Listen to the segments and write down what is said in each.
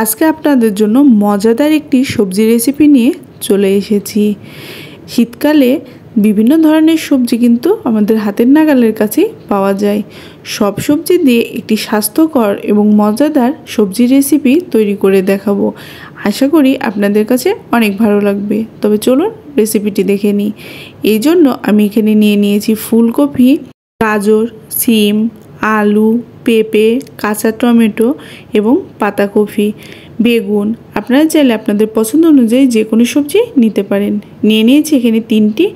আজকে আপনাদের জন্য মজাদার একটি সবজি রেসিপি নিয়ে চলে এসেছি। শীতকালে বিভিন্ন ধরনের সবজি কিন্তু আমাদের হাতের নাগালের কাছে পাওয়া যায়। সব সবজি দিয়ে একটি স্বাস্থ্যকর এবং মজাদার সবজি রেসিপি তৈরি করে দেখাবো। আশা করি আপনাদের কাছে অনেক ভালো লাগবে। তবে চলুন রেসিপিটি দেখে নিই। এই জন্য আমি এখানে নিয়ে নিয়েছি ফুলকপি, গাজর, সিম, আলু, পেঁপে, কাঁচা টমেটো এবং পাতাকপি, বেগুন। আপনারা চাইলে আপনাদের পছন্দ অনুযায়ী যে কোনো সবজি নিতে পারেন। নিয়ে নিয়েছি এখানে 3টি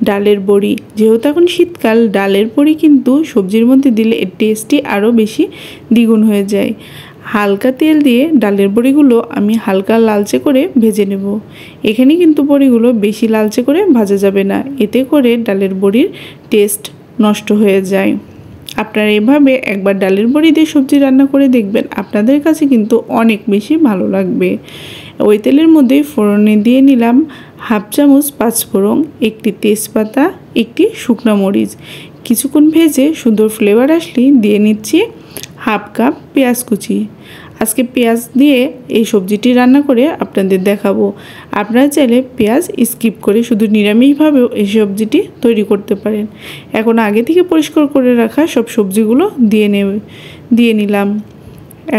ডালের বড়ি। যেহেতু এখন শীতকাল, ডালের বড়ি কিন্তু সবজির মধ্যে দিলে এর টেস্টটি আরও বেশি দ্বিগুণ হয়ে যায়। হালকা তেল দিয়ে ডালের বড়িগুলো আমি হালকা লালচে করে ভেজে নেব। এখানে কিন্তু বড়িগুলো বেশি লালচে করে ভাজা যাবে না, এতে করে ডালের বড়ির টেস্ট নষ্ট হয়ে যায়। আপনারা এভাবে একবার ডালের বড়ি দিয়ে সবজি রান্না করে দেখবেন, আপনাদের কাছে কিন্তু অনেক বেশি ভালো লাগবে। ওই তেলের মধ্যে ফোড়নে দিয়ে নিলাম 1/2 চামচ পাঁচফোড়ন, একটি তেজপাতা, একটি শুকনো মরিচ। কিছুক্ষণ ভেজে সুন্দর ফ্লেভার আসলে দিয়ে নিচ্ছি 1/2 কাপ পেঁয়াজ কুচি। আজকে পেঁয়াজ দিয়ে এই সবজিটি রান্না করে আপনাদের দেখাবো। আপনারা চাইলে পেঁয়াজ স্কিপ করে শুধু নিরামিষভাবেও এই সবজিটি তৈরি করতে পারেন। এখন আগে থেকে পরিষ্কার করে রাখা সব সবজিগুলো দিয়ে নিলাম।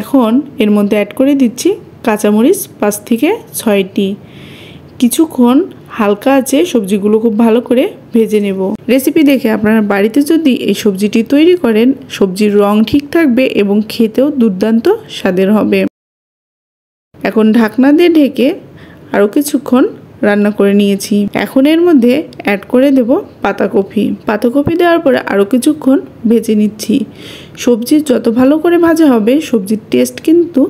এখন এর মধ্যে অ্যাড করে দিচ্ছি কাঁচামরিচ 5 থেকে 6টি। কিছুক্ষণ হালকা আছে সবজিগুলো খুব ভালো করে ভেজে নেব। রেসিপি দেখে আপনারা বাড়িতে যদি এই সবজিটি তৈরি করেন, সবজির রং ঠিক থাকবে এবং খেতেও দুর্দান্ত স্বাদের হবে। এখন ঢাকনা দিয়ে ঢেকে আরও কিছুক্ষণ রান্না করে নিয়েছি। এখন এর মধ্যে অ্যাড করে দেব পাতাকপি দেওয়ার পরে আরও কিছুক্ষণ ভেজে নিচ্ছি। সবজি যত ভালো করে ভাজা হবে, সবজির টেস্ট কিন্তু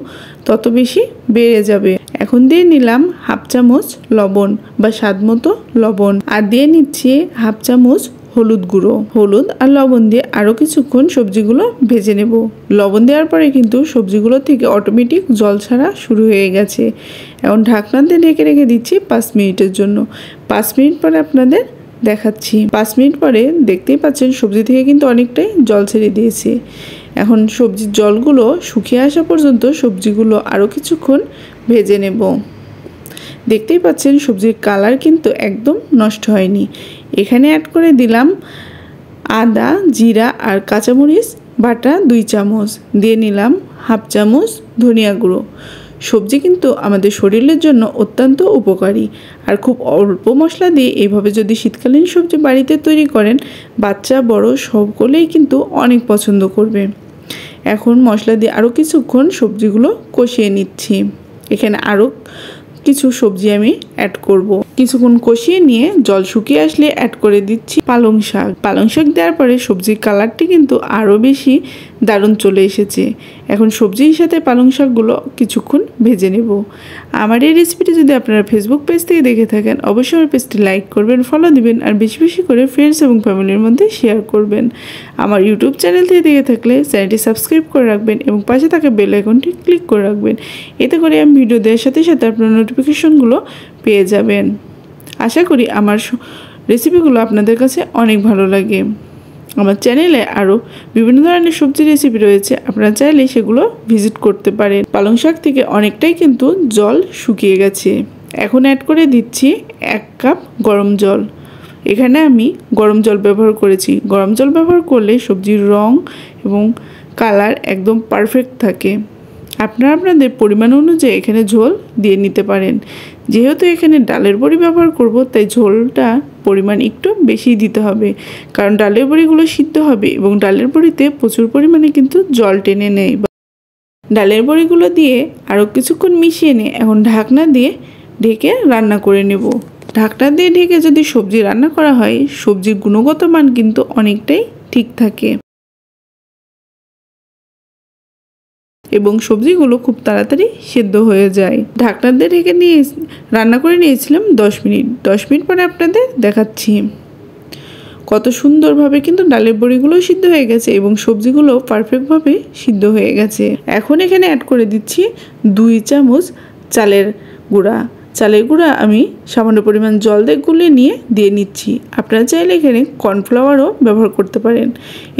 তত বেশি বেড়ে যাবে। এখন দিয়ে নিলাম 1/2 চামচ লবণ বা স্বাদ মতো লবণ, আর দিয়ে নিচ্ছি 1/2 চামচ হলুদ গুঁড়ো। হলুদ আর লবণ দিয়ে আরও কিছুক্ষণ সবজিগুলো ভেজে নেব। লবণ দেওয়ার পরে কিন্তু সবজিগুলো থেকে অটোমেটিক জল ছাড়া শুরু হয়ে গেছে। এখন ঢাকনা দিয়ে ঢেকে রেখে দিচ্ছি 5 মিনিটের জন্য। 5 মিনিট পরে আপনাদের দেখাচ্ছি। 5 মিনিট পরে দেখতেই পাচ্ছেন সবজি থেকে কিন্তু অনেকটাই জল ছেড়ে দিয়েছে। এখন সবজির জলগুলো শুকিয়ে আসা পর্যন্ত সবজিগুলো আরও কিছুক্ষণ ভেজে নেব। দেখতেই পাচ্ছেন সবজির কালার কিন্তু একদম নষ্ট হয়নি। এখানে অ্যাড করে দিলাম আদা, জিরা আর কাঁচামরিচ বাটা 2 চামচ। দিয়ে নিলাম 1/2 চামচ ধনিয়া গুঁড়ো। সবজি কিন্তু আমাদের শরীরের জন্য অত্যন্ত উপকারী, আর খুব অল্প মশলা দিয়ে এইভাবে যদি শীতকালীন সবজি বাড়িতে তৈরি করেন, বাচ্চা বড় সকলেই কিন্তু অনেক পছন্দ করবে। এখন মশলা দিয়ে আরও কিছুক্ষণ সবজিগুলো কষিয়ে নিচ্ছি। এখানে আরও কিছু সবজি আমি অ্যাড করব। কিছুক্ষণ কষিয়ে নিয়ে জল শুকিয়ে আসলে অ্যাড করে দিচ্ছি পালং শাক দেওয়ার পরে সবজির কালারটি কিন্তু আরও বেশি দারুণ চলে এসেছে। এখন সবজির সাথে পালং শাকগুলো কিছুক্ষণ ভেজে নেব। আমার এই রেসিপিটি যদি আপনারা ফেসবুক পেজ থেকে দেখে থাকেন, অবশ্যই আমার পেজটি লাইক করবেন, ফলো দিবেন, আর বেশি বেশি করে ফ্রেন্ডস এবং ফ্যামিলির মধ্যে শেয়ার করবেন। আমার ইউটিউব চ্যানেল থেকে দেখে থাকলে চ্যানেলটি সাবস্ক্রাইব করে রাখবেন এবং পাশে থাকা বেল আইকনটি ক্লিক করে রাখবেন। এতে করে আমি ভিডিও দেওয়ার সাথে সাথে আপনার নোটিফিকেশনগুলো পেয়ে যাবেন। আশা করি আমার রেসিপিগুলো আপনাদের কাছে অনেক ভালো লাগে। আমার চ্যানেলে আরও বিভিন্ন ধরনের সবজি রেসিপি রয়েছে, আপনারা চাইলে সেগুলো ভিজিট করতে পারেন। পালং শাক থেকে অনেকটাই কিন্তু জল শুকিয়ে গেছে। এখন অ্যাড করে দিচ্ছি 1 কাপ গরম জল। এখানে আমি গরম জল ব্যবহার করেছি। গরম জল ব্যবহার করলে সবজির রং এবং কালার একদম পারফেক্ট থাকে। আপনারা আপনাদের পরিমাণ অনুযায়ী এখানে ঝোল দিয়ে নিতে পারেন। যেহেতু এখানে ডালের বড়ি ব্যবহার করব, তাই ঝোলটা পরিমাণ একটু বেশি দিতে হবে, কারণ ডালের বড়িগুলো সিদ্ধ হবে এবং ডালের বড়িতে প্রচুর পরিমাণে কিন্তু জল টেনে নেয়। ডালের বড়িগুলো দিয়ে আরও কিছুক্ষণ মিশিয়ে নিয়ে এখন ঢাকনা দিয়ে ঢেকে রান্না করে নেব। ঢাকনা দিয়ে ঢেকে যদি সবজি রান্না করা হয়, সবজির গুণগত মান কিন্তু অনেকটাই ঠিক থাকে এবং সবজিগুলো খুব তাড়াতাড়ি সেদ্ধ হয়ে যায়। ঢাকনা দিয়ে ঢেকে নিয়ে রান্না করে নিয়েছিলাম 10 মিনিট। 10 মিনিট পরে আপনাদের দেখাচ্ছি কত সুন্দরভাবে কিন্তু ডালের বড়িগুলো সিদ্ধ হয়ে গেছে এবং সবজিগুলো পারফেক্টভাবে সিদ্ধ হয়ে গেছে। এখন এখানে অ্যাড করে দিচ্ছি 2 চামচ চালের গুঁড়া। চালের গুঁড়া আমি সামান্য পরিমাণ জল দিয়ে গুলে নিয়ে দিয়ে নিচ্ছি। আপনারা চাইলে এখানে কর্নফ্লাওয়ারও ব্যবহার করতে পারেন,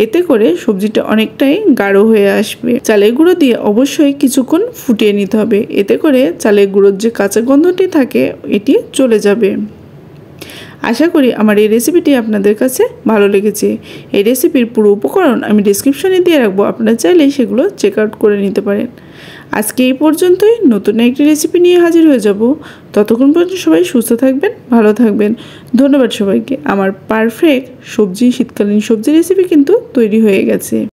এতে করে সবজিটা অনেকটাই গাঢ় হয়ে আসবে। চালের গুঁড়ো দিয়ে অবশ্যই কিছুক্ষণ ফুটিয়ে নিতে হবে, এতে করে চালের গুঁড়োর যে কাঁচা গন্ধটি থাকে এটি চলে যাবে। আশা করি আমার এই রেসিপিটি আপনাদের কাছে ভালো লেগেছে। এই রেসিপির পুরো উপকরণ আমি ডেসক্রিপশনে দিয়ে রাখবো, আপনারা চাইলে সেগুলো চেক আউট করে নিতে পারেন। আজকে এই পর্যন্তই, নতুন একটি রেসিপি নিয়ে হাজির হয়ে যাব। ততক্ষণ পর্যন্ত সবাই সুস্থ থাকবেন, ভালো থাকবেন। ধন্যবাদ সবাইকে। আমার পারফেক্ট শীতকালীন সবজি রেসিপি কিন্তু তৈরি হয়ে গেছে।